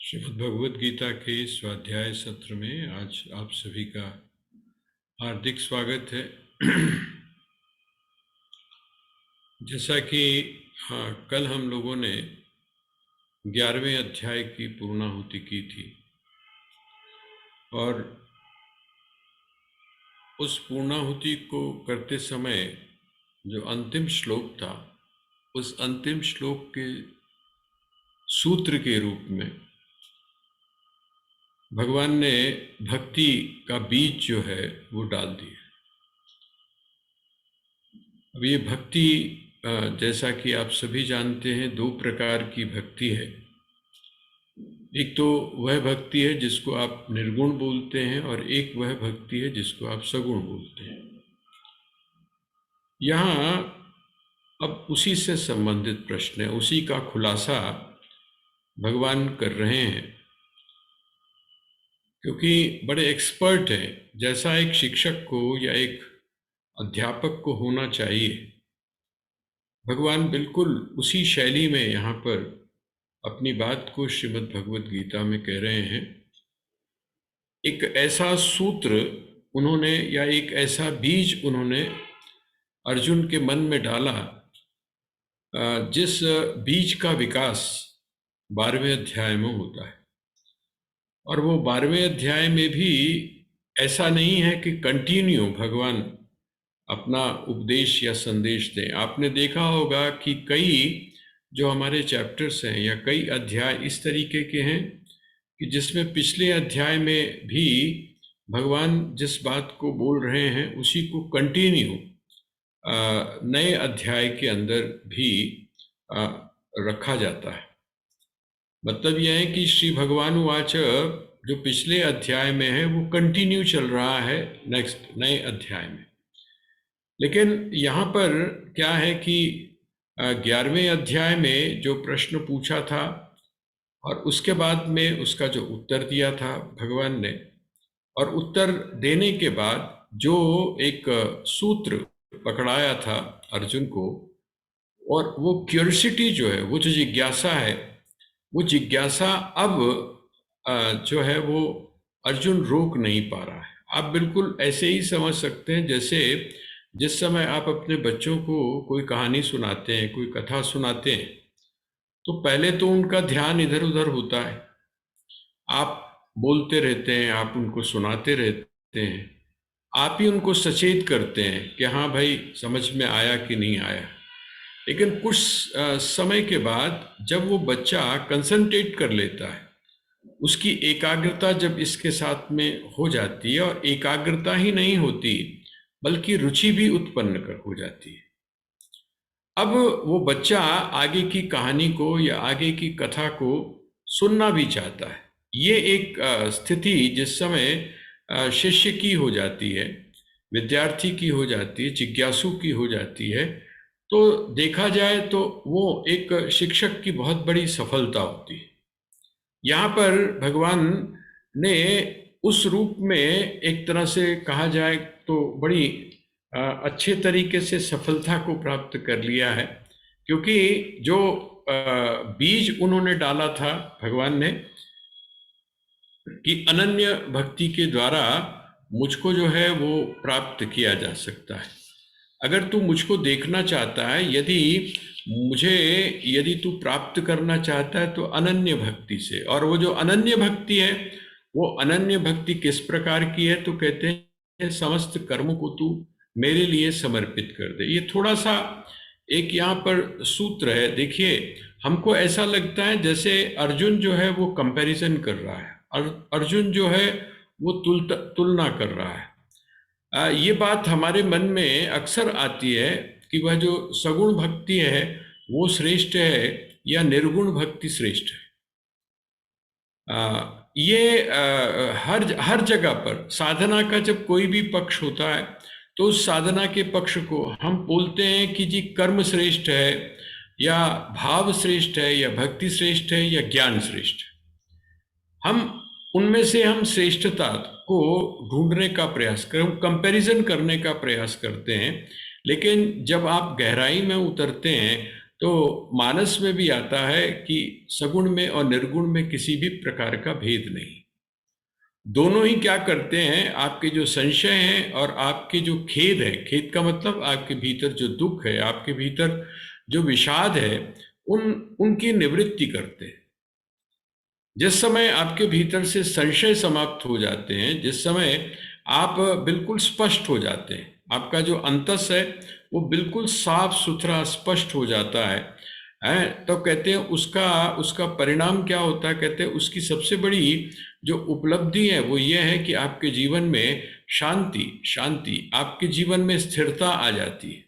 श्रीमद् भगवद गीता के स्वाध्याय सत्र में आज आप सभी का हार्दिक स्वागत है। जैसा कि कल हम लोगों ने 11वें अध्याय की पूर्णाहुति की थी और उस पूर्णाहुति को करते समय जो अंतिम श्लोक था, उस अंतिम श्लोक के सूत्र के रूप में भगवान ने भक्ति का बीज जो है वो डाल दिया। अब ये भक्ति जैसा कि आप सभी जानते हैं, दो प्रकार की भक्ति है। एक तो वह भक्ति है जिसको आप निर्गुण बोलते हैं और एक वह भक्ति है जिसको आप सगुण बोलते हैं। यहाँ अब उसी से संबंधित प्रश्न है, उसी का खुलासा भगवान कर रहे हैं, क्योंकि बड़े एक्सपर्ट हैं। जैसा एक शिक्षक को या एक अध्यापक को होना चाहिए, भगवान बिल्कुल उसी शैली में यहाँ पर अपनी बात को श्रीमद् भगवद गीता में कह रहे हैं। एक ऐसा सूत्र उन्होंने या एक ऐसा बीज उन्होंने अर्जुन के मन में डाला जिस बीज का विकास 12वें अध्याय में होता है। और वो 12वें अध्याय में भी ऐसा नहीं है कि कंटिन्यू भगवान अपना उपदेश या संदेश दें। आपने देखा होगा कि कई जो हमारे चैप्टर्स हैं या कई अध्याय इस तरीके के हैं कि जिसमें पिछले अध्याय में भी भगवान जिस बात को बोल रहे हैं उसी को कंटिन्यू नए अध्याय के अंदर भी रखा जाता है। मतलब यह है कि श्री भगवान वाच जो पिछले अध्याय में है वो कंटिन्यू चल रहा है नेक्स्ट नए अध्याय में। लेकिन यहाँ पर क्या है कि 11वें अध्याय में जो प्रश्न पूछा था और उसके बाद में उसका जो उत्तर दिया था भगवान ने, और उत्तर देने के बाद जो एक सूत्र पकड़ाया था अर्जुन को, और वो क्यूरियोसिटी जो है, वो जो जिज्ञासा है, वो जिज्ञासा अब जो है वो अर्जुन रोक नहीं पा रहा है। आप बिल्कुल ऐसे ही समझ सकते हैं जैसे जिस समय आप अपने बच्चों को कोई कहानी सुनाते हैं, कोई कथा सुनाते हैं, तो पहले तो उनका ध्यान इधर उधर होता है। आप बोलते रहते हैं, आप उनको सुनाते रहते हैं, आप ही उनको सचेत करते हैं कि हाँ भाई समझ में आया कि नहीं आया। लेकिन कुछ समय के बाद जब वो बच्चा कंसंट्रेट कर लेता है, उसकी एकाग्रता जब इसके साथ में हो जाती है, और एकाग्रता ही नहीं होती बल्कि रुचि भी उत्पन्न कर हो जाती है, अब वो बच्चा आगे की कहानी को या आगे की कथा को सुनना भी चाहता है। ये एक स्थिति जिस समय शिष्य की हो जाती है, विद्यार्थी की हो जाती है, जिज्ञासु की हो जाती है, तो देखा जाए तो वो एक शिक्षक की बहुत बड़ी सफलता होती है। यहाँ पर भगवान ने उस रूप में एक तरह से कहा जाए तो बड़ी अच्छे तरीके से सफलता को प्राप्त कर लिया है, क्योंकि जो बीज उन्होंने डाला था भगवान ने कि अनन्य भक्ति के द्वारा मुझको जो है वो प्राप्त किया जा सकता है। अगर तू मुझको देखना चाहता है, यदि तू प्राप्त करना चाहता है तो अनन्य भक्ति से। और वो जो अनन्य भक्ति है, वो अनन्य भक्ति किस प्रकार की है, तो कहते हैं समस्त कर्म को तू मेरे लिए समर्पित कर दे। ये थोड़ा सा एक यहाँ पर सूत्र है। देखिए, हमको ऐसा लगता है जैसे अर्जुन जो है वो कंपैरिजन कर रहा है, अर्जुन जो है वो तुलना कर रहा है। ये बात हमारे मन में अक्सर आती है कि वह जो सगुण भक्ति है वो श्रेष्ठ है या निर्गुण भक्ति श्रेष्ठ है। हर जगह पर साधना का जब कोई भी पक्ष होता है तो उस साधना के पक्ष को हम बोलते हैं कि जी कर्म श्रेष्ठ है या भाव श्रेष्ठ है या भक्ति श्रेष्ठ है या ज्ञान श्रेष्ठ है। उनमें से हम श्रेष्ठता को ढूंढने का प्रयास कंपैरिजन करने का प्रयास करते हैं। लेकिन जब आप गहराई में उतरते हैं तो मानस में भी आता है कि सगुण में और निर्गुण में किसी भी प्रकार का भेद नहीं, दोनों ही क्या करते हैं, आपके जो संशय हैं और आपके जो खेद है, खेद का मतलब आपके भीतर जो दुख है, आपके भीतर जो विषाद है, उनकी निवृत्ति करते हैं। जिस समय आपके भीतर से संशय समाप्त हो जाते हैं, जिस समय आप बिल्कुल स्पष्ट हो जाते हैं, आपका जो अंतस है वो बिल्कुल साफ सुथरा स्पष्ट हो जाता है, तो कहते हैं उसका परिणाम क्या होता है, कहते हैं उसकी सबसे बड़ी जो उपलब्धि है वो ये है कि आपके जीवन में शांति, आपके जीवन में स्थिरता आ जाती है।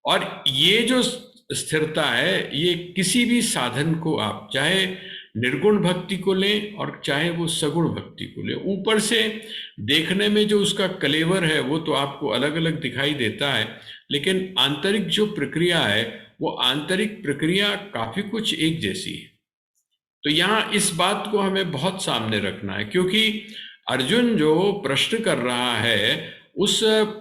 और ये जो स्थिरता है, ये किसी भी साधन को आप चाहे निर्गुण भक्ति को लें और चाहे वो सगुण भक्ति को लें, ऊपर से देखने में जो उसका कलेवर है वो तो आपको अलग अलग दिखाई देता है, लेकिन आंतरिक जो प्रक्रिया है वो आंतरिक प्रक्रिया काफी कुछ एक जैसी है। तो यहाँ इस बात को हमें बहुत सामने रखना है, क्योंकि अर्जुन जो प्रश्न कर रहा है उस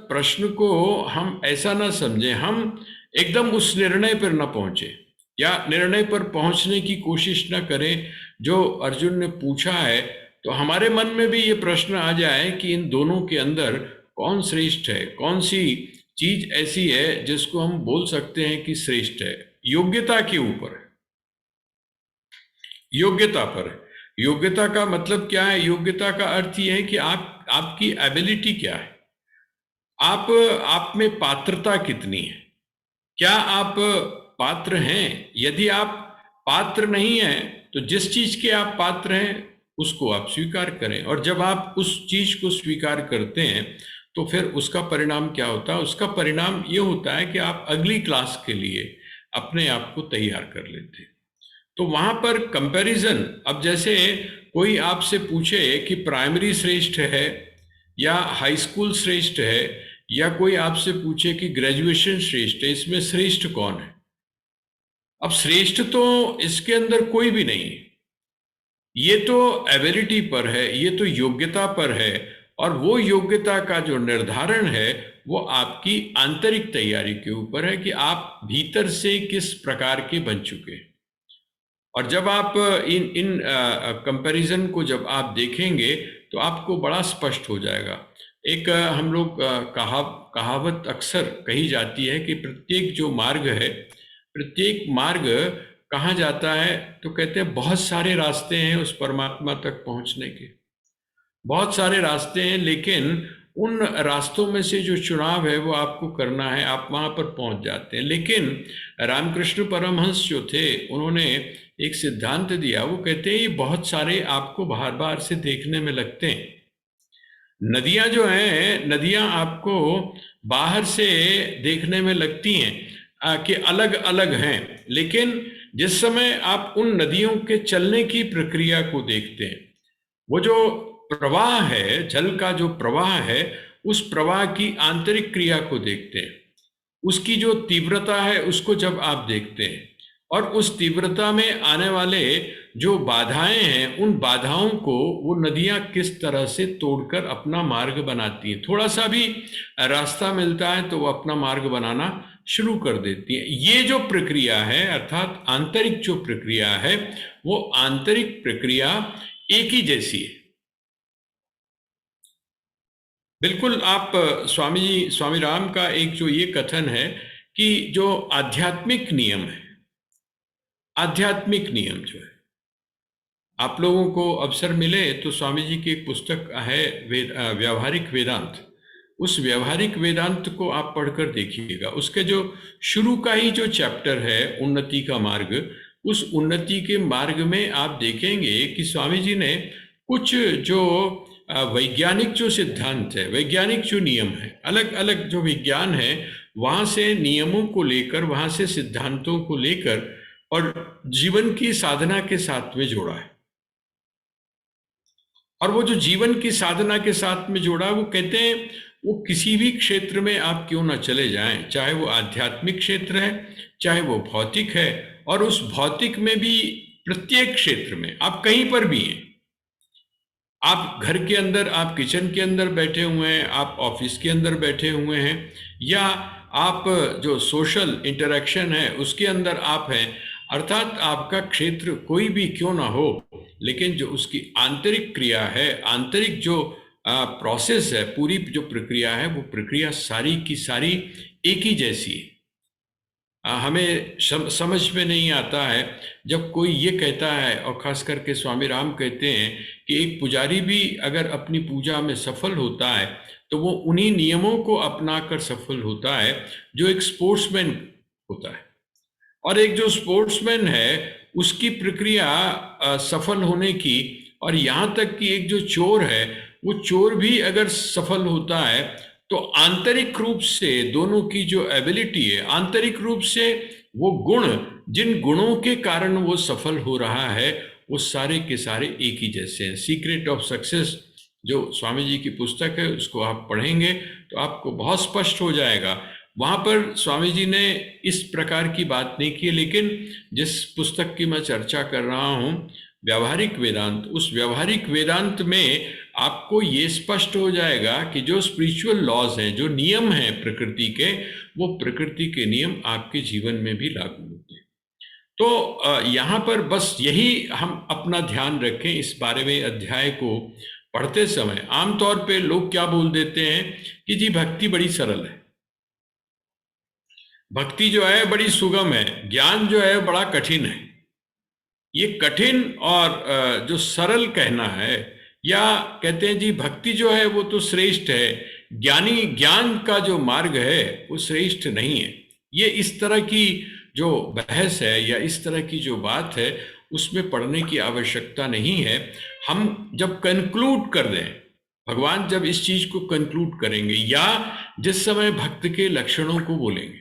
प्रश्न को हम ऐसा ना समझें, हम एकदम उस निर्णय पर ना पहुंचे या निर्णय पर पहुंचने की कोशिश ना करें जो अर्जुन ने पूछा है। तो हमारे मन में भी ये प्रश्न आ जाए कि इन दोनों के अंदर कौन श्रेष्ठ है, कौन सी चीज ऐसी है जिसको हम बोल सकते हैं कि श्रेष्ठ है। योग्यता के ऊपर है, योग्यता पर है। योग्यता का मतलब क्या है? योग्यता का अर्थ यह है कि आपकी एबिलिटी क्या है, आप में पात्रता कितनी है, क्या आप पात्र हैं। यदि आप पात्र नहीं हैं तो जिस चीज के आप पात्र हैं उसको आप स्वीकार करें, और जब आप उस चीज को स्वीकार करते हैं तो फिर उसका परिणाम क्या होता है? उसका परिणाम ये होता है कि आप अगली क्लास के लिए अपने आप को तैयार कर लेते हैं। तो वहां पर कंपैरिजन, अब जैसे कोई आपसे पूछे कि प्राइमरी श्रेष्ठ है या हाई स्कूल श्रेष्ठ है, या कोई आपसे पूछे कि ग्रेजुएशन श्रेष्ठ है, इसमें श्रेष्ठ कौन है? अब श्रेष्ठ तो इसके अंदर कोई भी नहीं है, ये तो एबिलिटी पर है, ये तो योग्यता पर है, और वो योग्यता का जो निर्धारण है वो आपकी आंतरिक तैयारी के ऊपर है कि आप भीतर से किस प्रकार के बन चुके हैं। और जब आप इन कंपैरिजन को जब आप देखेंगे तो आपको बड़ा स्पष्ट हो जाएगा। एक हम लोग कहावत अक्सर कही जाती है कि प्रत्येक जो मार्ग है, प्रत्येक मार्ग कहाँ जाता है, तो कहते हैं बहुत सारे रास्ते हैं उस परमात्मा तक पहुंचने के, बहुत सारे रास्ते हैं, लेकिन उन रास्तों में से जो चुनाव है वो आपको करना है, आप वहां पर पहुंच जाते हैं। लेकिन रामकृष्ण परमहंस जो थे उन्होंने एक सिद्धांत दिया, वो कहते हैं ये बहुत सारे आपको बार बार से देखने में लगते हैं। नदियां जो हैं, नदियां आपको बाहर से देखने में लगती हैं कि अलग अलग हैं, लेकिन जिस समय आप उन नदियों के चलने की प्रक्रिया को देखते हैं, वो जो प्रवाह है, जल का जो प्रवाह है, उस प्रवाह की आंतरिक क्रिया को देखते हैं, उसकी जो तीव्रता है उसको जब आप देखते हैं, और उस तीव्रता में आने वाले जो बाधाएं हैं, उन बाधाओं को वो नदियां किस तरह से तोड़कर अपना मार्ग बनाती हैं। थोड़ा सा भी रास्ता मिलता है तो वो अपना मार्ग बनाना शुरू कर देती है। ये जो प्रक्रिया है, अर्थात आंतरिक जो प्रक्रिया है, वो आंतरिक प्रक्रिया एक ही जैसी है। बिल्कुल। आप स्वामी राम का एक जो ये कथन है कि जो आध्यात्मिक नियम है, आध्यात्मिक नियम जो है, आप लोगों को अवसर मिले तो स्वामी जी की एक पुस्तक है व्यावहारिक वेदांत, उस व्यावहारिक वेदांत को आप पढ़कर देखिएगा। उसके जो शुरू का ही जो चैप्टर है उन्नति का मार्ग, उस उन्नति के मार्ग में आप देखेंगे कि स्वामी जी ने कुछ जो वैज्ञानिक जो सिद्धांत है, वैज्ञानिक जो नियम है, अलग अलग जो विज्ञान है, वहां से नियमों को लेकर, वहां से सिद्धांतों को लेकर और जीवन की साधना के साथ में जोड़ा है। और वो जो जीवन की साधना के साथ में जोड़ा, वो कहते हैं वो किसी भी क्षेत्र में आप क्यों ना चले जाएं, चाहे वो आध्यात्मिक क्षेत्र है, चाहे वो भौतिक है, और उस भौतिक में भी प्रत्येक क्षेत्र में आप कहीं पर भी हैं, आप घर के अंदर, आप किचन के अंदर बैठे हुए हैं, आप ऑफिस के अंदर बैठे हुए हैं, या आप जो सोशल इंटरेक्शन है उसके अंदर आप हैं, अर्थात आपका क्षेत्र कोई भी क्यों ना हो, लेकिन जो उसकी आंतरिक क्रिया है, आंतरिक जो प्रोसेस है, पूरी जो प्रक्रिया है, वो प्रक्रिया सारी की सारी एक ही जैसी है। हमें समझ में नहीं आता है जब कोई ये कहता है, और खास करके स्वामी राम कहते हैं कि एक पुजारी भी अगर अपनी पूजा में सफल होता है तो वो उन्हीं नियमों को अपनाकर सफल होता है जो एक स्पोर्ट्समैन होता है। और एक जो स्पोर्ट्समैन है उसकी प्रक्रिया सफल होने की, और यहाँ तक कि एक जो चोर है वो चोर भी अगर सफल होता है तो आंतरिक रूप से दोनों की जो एबिलिटी है, आंतरिक रूप से वो गुण, जिन गुणों के कारण वो सफल हो रहा है, वो सारे के सारे एक ही जैसे हैं। सीक्रेट ऑफ सक्सेस जो स्वामी जी की पुस्तक है उसको आप पढ़ेंगे तो आपको बहुत स्पष्ट हो जाएगा। वहाँ पर स्वामी जी ने इस प्रकार की बात नहीं की, लेकिन जिस पुस्तक की मैं चर्चा कर रहा हूँ, व्यावहारिक वेदांत, उस व्यावहारिक वेदांत में आपको ये स्पष्ट हो जाएगा कि जो स्पिरिचुअल लॉज हैं, जो नियम हैं प्रकृति के, वो प्रकृति के नियम आपके जीवन में भी लागू होते हैं। तो यहाँ पर बस यही हम अपना ध्यान रखें इस 12वें अध्याय को पढ़ते समय। आमतौर पे लोग क्या बोल देते हैं कि जी भक्ति बड़ी सरल है, भक्ति जो है बड़ी सुगम है, ज्ञान जो है बड़ा कठिन है। ये कठिन और जो सरल कहना है, या कहते हैं जी भक्ति जो है वो तो श्रेष्ठ है, ज्ञान का जो मार्ग है वो श्रेष्ठ नहीं है। ये इस तरह की जो बहस है या इस तरह की जो बात है उसमें पढ़ने की आवश्यकता नहीं है। हम जब कंक्लूड कर दें, भगवान जब इस चीज को कंक्लूड करेंगे या जिस समय भक्त के लक्षणों को बोलेंगे,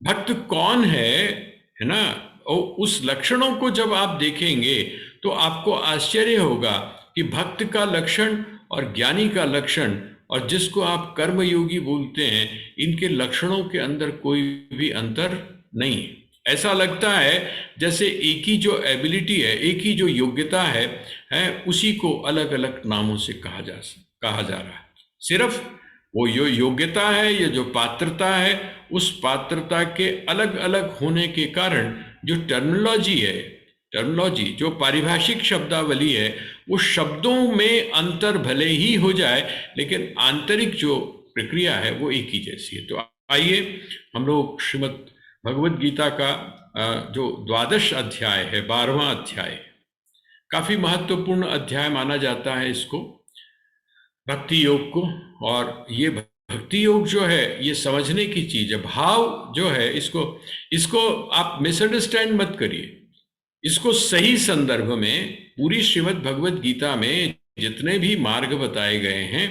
भक्त कौन है ना, और उस लक्षणों को जब आप देखेंगे तो आपको आश्चर्य होगा कि भक्त का लक्षण और ज्ञानी का लक्षण, और जिसको आप कर्मयोगी बोलते हैं, इनके लक्षणों के अंदर कोई भी अंतर नहीं है। ऐसा लगता है जैसे एक ही जो एबिलिटी है, एक ही जो योग्यता है उसी को अलग अलग नामों से कहा जा रहा है। सिर्फ वो जो योग्यता है, ये जो पात्रता है, उस पात्रता के अलग अलग होने के कारण जो टर्मिनोलॉजी जो पारिभाषिक शब्दावली है, वो शब्दों में अंतर भले ही हो जाए लेकिन आंतरिक जो प्रक्रिया है वो एक ही जैसी है। तो आइए हम लोग श्रीमद् भगवद गीता का जो 12वां अध्याय है, 12वां अध्याय, काफी महत्वपूर्ण अध्याय माना जाता है इसको, भक्ति योग को। और ये भक्ति योग जो है ये समझने की चीज है। भाव जो है इसको आप मिसअंडरस्टैंड मत करिए। इसको सही संदर्भ में पूरी श्रीमद् भगवद गीता में जितने भी मार्ग बताए गए हैं,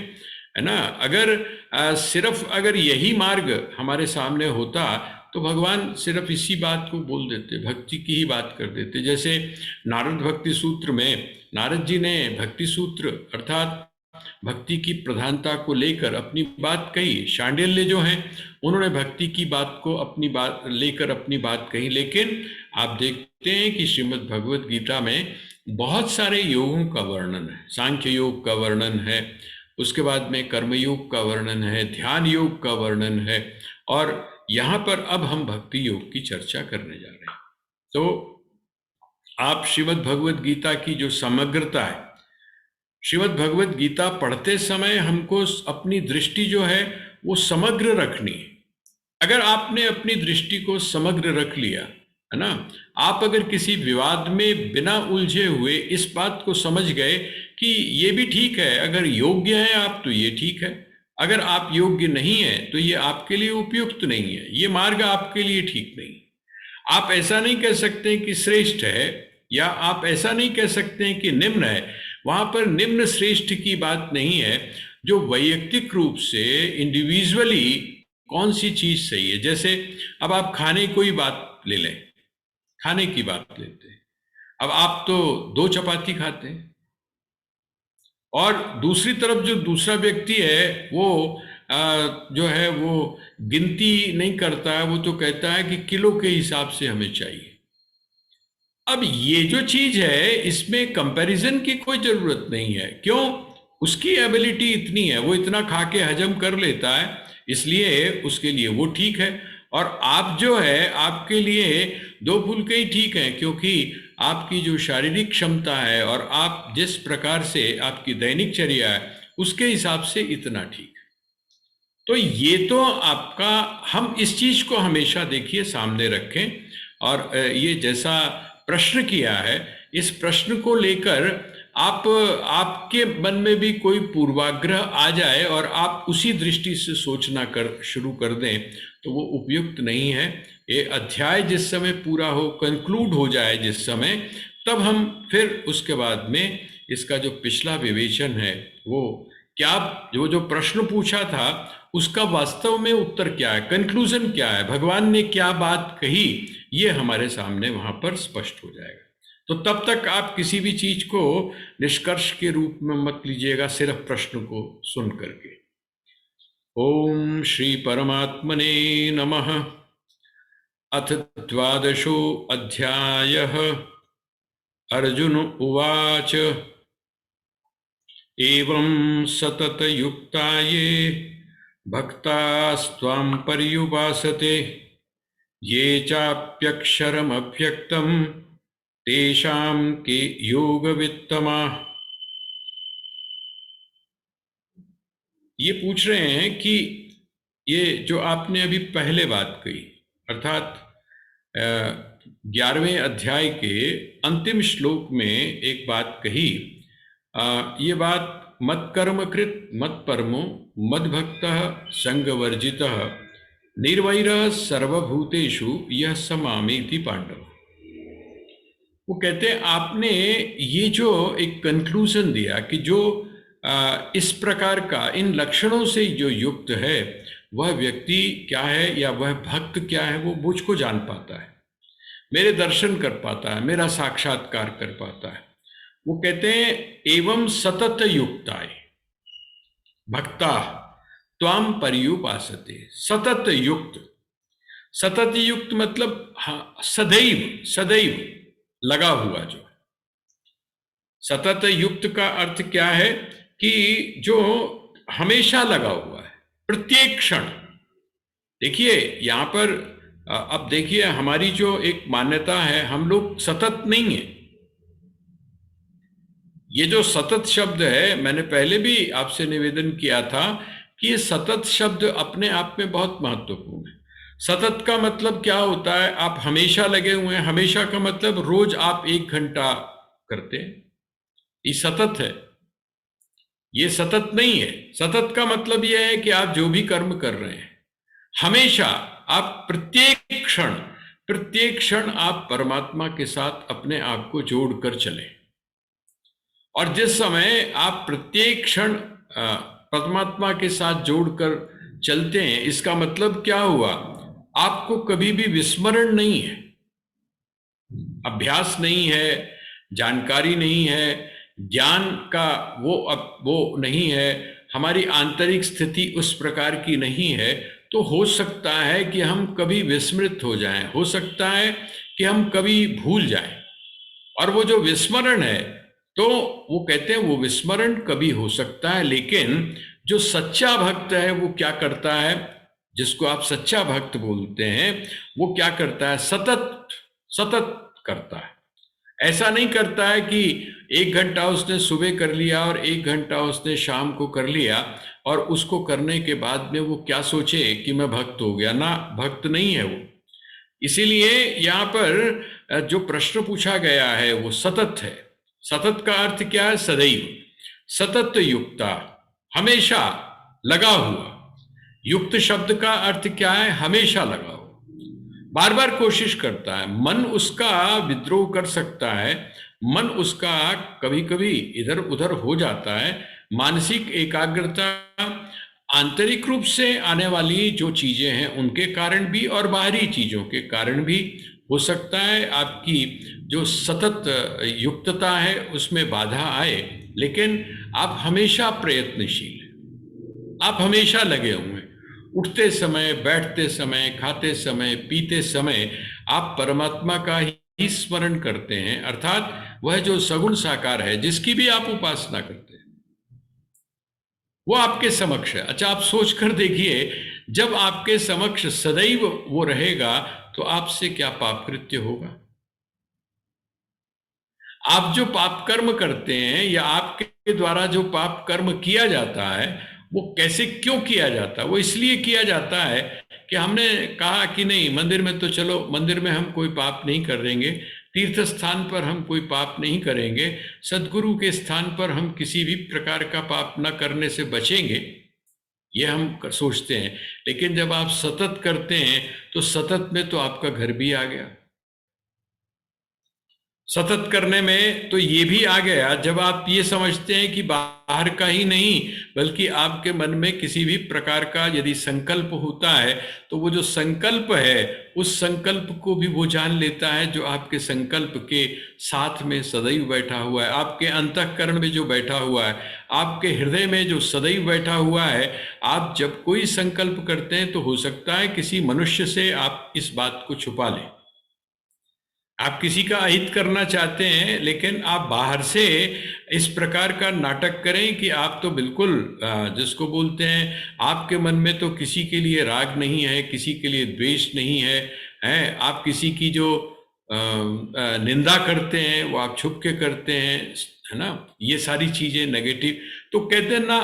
है ना, अगर सिर्फ अगर यही मार्ग हमारे सामने होता तो भगवान सिर्फ इसी बात को बोल देते, भक्ति की ही बात कर देते। जैसे नारद भक्ति सूत्र में नारद जी ने भक्ति सूत्र अर्थात भक्ति की प्रधानता को लेकर अपनी बात कही। शांडिल्य जो हैं उन्होंने भक्ति की बात को अपनी बात लेकर अपनी बात कही। लेकिन आप देखते हैं कि श्रीमद् भगवद गीता में बहुत सारे योगों का वर्णन है। सांख्य योग का वर्णन है, उसके बाद में कर्मयोग का वर्णन है, ध्यान योग का वर्णन है, और यहाँ पर अब हम भक्ति योग की चर्चा करने जा रहे हैं। तो आप श्रीमद् भगवद गीता की जो समग्रता है, श्रीमद् भगवद गीता पढ़ते समय हमको अपनी दृष्टि जो है वो समग्र रखनी है। अगर आपने अपनी दृष्टि को समग्र रख लिया, है ना, आप अगर किसी विवाद में बिना उलझे हुए इस बात को समझ गए कि ये भी ठीक है, अगर योग्य है आप तो ये ठीक है, अगर आप योग्य नहीं है तो ये आपके लिए उपयुक्त नहीं है, ये मार्ग आपके लिए ठीक नहीं। आप ऐसा नहीं कह सकते कि श्रेष्ठ है, या आप ऐसा नहीं कह सकते कि निम्न है। वहां पर निम्न श्रेष्ठ की बात नहीं है, जो वैयक्तिक रूप से इंडिविजुअली कौन सी चीज सही है। जैसे अब आप खाने कोई बात ले लें, खाने की बात लेते हैं, अब आप तो 2 चपाती खाते हैं, और दूसरी तरफ जो दूसरा व्यक्ति है वो जो है वो गिनती नहीं करता है, वो तो कहता है कि किलो के हिसाब से हमें चाहिए। अब ये जो चीज है इसमें कंपैरिजन की कोई जरूरत नहीं है। क्यों? उसकी एबिलिटी इतनी है, वो इतना खा के हजम कर लेता है, इसलिए उसके लिए वो ठीक है। और आप जो है, आपके लिए दो फुलके ही ठीक है, क्योंकि आपकी जो शारीरिक क्षमता है और आप जिस प्रकार से आपकी दैनिक चर्या है उसके हिसाब से इतना ठीक है। तो ये तो आपका, हम इस चीज को हमेशा देखिए सामने रखें। और ये जैसा प्रश्न किया है, इस प्रश्न को लेकर आप, आपके मन में भी कोई पूर्वाग्रह आ जाए और आप उसी दृष्टि से सोचना शुरू कर दें तो वो उपयुक्त नहीं है। ये अध्याय जिस समय पूरा हो, कंक्लूड हो जाए जिस समय, तब हम फिर उसके बाद में इसका जो पिछला विवेचन है, वो क्या, जो प्रश्न पूछा था उसका वास्तव में उत्तर क्या है, कंक्लूजन क्या है, भगवान ने क्या बात कही, ये हमारे सामने वहां पर स्पष्ट हो जाएगा। तो तब तक आप किसी भी चीज को निष्कर्ष के रूप में मत लीजिएगा, सिर्फ प्रश्न को सुन करके। ओम श्री परमात्मने नमः। अथ द्वादशो अध्यायः। अर्जुन उवाच एवं सततयुक्ता ये भक्तास्त्वां पर्युपासते ये चाप्यक्षरमव्यक्तं तेषां के योगवित्तमाः। ये पूछ रहे हैं कि ये जो आपने अभी पहले बात कही, अर्थात 11वें अध्याय के अंतिम श्लोक में एक बात कही, ये बात मत कर्मकृत मत परमो मद भक्तः संगवर्जितः निर्वैरः सर्वभूतेषु यह समामेति पांडव। वो कहते हैं आपने ये जो एक कंक्लूजन दिया कि जो इस प्रकार का, इन लक्षणों से जो युक्त है वह व्यक्ति क्या है या वह भक्त क्या है, वो मुझको जान पाता है, मेरे दर्शन कर पाता है, मेरा साक्षात्कार कर पाता है। वो कहते हैं एवं सतत युक्ताय भक्ता त्वाम पर्युपासते। सतत युक्त, सतत युक्त मतलब सदैव, सदैव लगा हुआ। जो सतत युक्त का अर्थ क्या है कि जो हमेशा लगा हुआ है, प्रत्येक क्षण। देखिए यहां पर अब देखिए हमारी जो एक मान्यता है, हम लोग सतत नहीं है। ये जो सतत शब्द है, मैंने पहले भी आपसे निवेदन किया था कि ये सतत शब्द अपने आप में बहुत महत्वपूर्ण है। सतत का मतलब क्या होता है, आप हमेशा लगे हुए हैं। हमेशा का मतलब रोज आप 1 घंटा करते हैं, ये सतत है। ये सतत नहीं है। सतत का मतलब यह है कि आप जो भी कर्म कर रहे हैं, हमेशा आप प्रत्येक क्षण, प्रत्येक क्षण आप परमात्मा के साथ अपने आप को जोड़कर चलें। और जिस समय आप प्रत्येक क्षण परमात्मा के साथ जोड़कर चलते हैं, इसका मतलब क्या हुआ, आपको कभी भी विस्मरण नहीं है, अभ्यास नहीं है, जानकारी नहीं है, ज्ञान का वो नहीं है, हमारी आंतरिक स्थिति उस प्रकार की नहीं है। तो हो सकता है कि हम कभी विस्मृत हो जाएं, हो सकता है कि हम कभी भूल जाएं। और वो जो विस्मरण है, तो वो कहते हैं वो विस्मरण कभी हो सकता है, लेकिन जो सच्चा भक्त है वो क्या करता है, जिसको आप सच्चा भक्त बोलते हैं, वो क्या करता है, सतत सतत करता है। ऐसा नहीं करता है कि 1 घंटा उसने सुबह कर लिया और 1 घंटा उसने शाम को कर लिया और उसको करने के बाद में वो क्या सोचे कि मैं भक्त हो गया। ना, भक्त नहीं है वो। इसीलिए यहाँ पर जो प्रश्न पूछा गया है वो सतत है। सतत का अर्थ क्या है, सदैव, सतत युक्ता, हमेशा लगा हुआ। युक्त शब्द का अर्थ क्या है, हमेशा लगा हुआ, बार बार कोशिश करता है। मन उसका विद्रोह कर सकता है, मन उसका कभी कभी इधर उधर हो जाता है। मानसिक एकाग्रता आंतरिक रूप से आने वाली जो चीजें हैं उनके कारण भी और बाहरी चीजों के कारण भी हो सकता है आपकी जो सतत युक्तता है उसमें बाधा आए, लेकिन आप हमेशा प्रयत्नशील हैं, आप हमेशा लगे हुए हैं। उठते समय, बैठते समय, खाते समय, पीते समय आप परमात्मा का ही स्मरण करते हैं, अर्थात वह जो सगुण साकार है जिसकी भी आप उपासना करते हैं। वो आपके समक्ष है। अच्छा, आप सोच कर देखिए, जब आपके समक्ष सदैव वो रहेगा तो आपसे क्या पाप कृत्य होगा? आप जो पाप कर्म करते हैं या आपके द्वारा जो पाप कर्म किया जाता है, वो कैसे क्यों किया जाता है? वो इसलिए किया जाता है कि हमने कहा कि नहीं, मंदिर में तो चलो, मंदिर में हम कोई पाप नहीं करेंगे, तीर्थ स्थान पर हम कोई पाप नहीं करेंगे, सदगुरु के स्थान पर हम किसी भी प्रकार का पाप न करने से बचेंगे, ये हम सोचते हैं। लेकिन जब आप सतत करते हैं तो सतत में तो आपका घर भी आ गया। सतत करने में तो ये भी आ गया, जब आप ये समझते हैं कि बाहर का ही नहीं बल्कि आपके मन में किसी भी प्रकार का यदि संकल्प होता है तो वो जो संकल्प है उस संकल्प को भी वो जान लेता है, जो आपके संकल्प के साथ में सदैव बैठा हुआ है, आपके अंतःकरण में जो बैठा हुआ है, आपके हृदय में जो सदैव बैठा हुआ है। आप जब कोई संकल्प करते हैं तो हो सकता है किसी मनुष्य से आप इस बात को छुपा लें, आप किसी का अहित करना चाहते हैं, लेकिन आप बाहर से इस प्रकार का नाटक करें कि आप तो बिल्कुल जिसको बोलते हैं, आपके मन में तो किसी के लिए राग नहीं है, किसी के लिए द्वेष नहीं है, आप किसी की जो निंदा करते हैं वो आप छुप के करते हैं, है ना? ये सारी चीजें नेगेटिव। तो कहते हैं ना,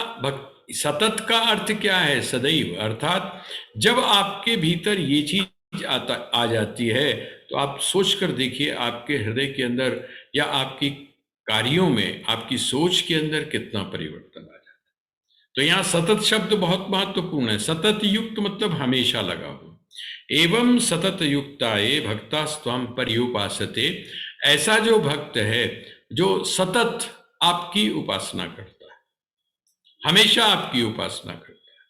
सतत का अर्थ क्या है? सदैव, अर्थात जब आपके भीतर ये चीज आ जाती है तो आप सोच कर देखिए आपके हृदय के अंदर या आपकी कार्यों में, आपकी सोच के अंदर कितना परिवर्तन आ जाता है। तो यहाँ सतत शब्द बहुत महत्वपूर्ण है। सतत युक्त मतलब हमेशा लगा हो। एवं सतत युक्ताये भक्ता स्वाम पर्युपासते, ऐसा जो भक्त है जो सतत आपकी उपासना करता है, हमेशा आपकी उपासना करता है,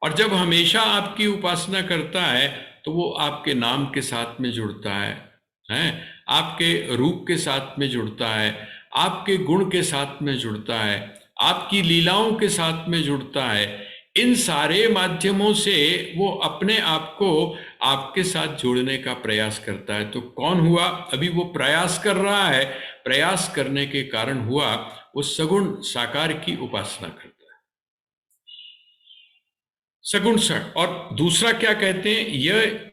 और जब हमेशा आपकी उपासना करता है तो वो आपके नाम के साथ में जुड़ता है, आपके रूप के साथ में जुड़ता है, आपके गुण के साथ में जुड़ता है, आपकी लीलाओं के साथ में जुड़ता है। इन सारे माध्यमों से वो अपने आप को आपके साथ जोड़ने का प्रयास करता है। तो कौन हुआ? अभी वो प्रयास कर रहा है, प्रयास करने के कारण हुआ वो सगुण साकार की उपासना करता है। सगुण सट। और दूसरा क्या कहते हैं? यह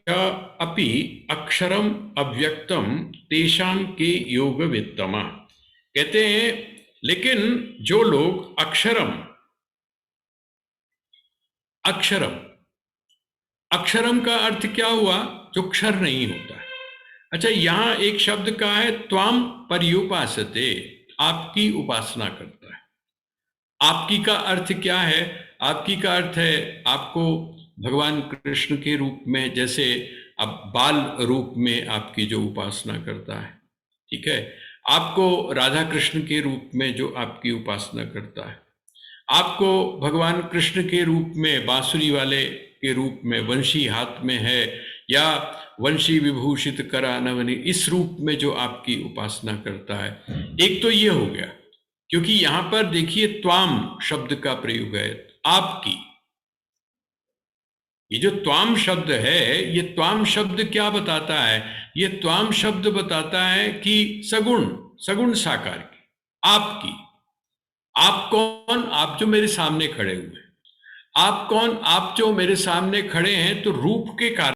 अपि अक्षरम अव्यक्तम तेषाम के योग वित्तमा, कहते हैं लेकिन जो लोग अक्षरम, अक्षरम, अक्षरम का अर्थ क्या हुआ? जो क्षर नहीं होता है। अच्छा, यहां एक शब्द का है त्वाम पर्युपासते, आपकी उपासना करता है। आपकी का अर्थ क्या है? आपकी का अर्थ है आपको भगवान कृष्ण के रूप में, जैसे अब बाल रूप में आपकी जो उपासना करता है, ठीक है, आपको राधा कृष्ण के रूप में जो आपकी उपासना करता है, आपको भगवान कृष्ण के रूप में बांसुरी वाले के रूप में, वंशी हाथ में है या वंशी विभूषित करा नवनी, इस रूप में जो आपकी उपासना करता है। एक तो ये हो गया, क्योंकि यहां पर देखिए त्वाम शब्द का प्रयोग है, आपकी। ये जो त्वाम शब्द है, ये त्वाम शब्द क्या बताता है? ये त्वाम शब्द बताता है कि सगुण, सगुण साकार की, आपकी। आप कौन? आप जो मेरे सामने खड़े हुए हैं। आप कौन? आप जो मेरे सामने खड़े हैं तो रूप के कारण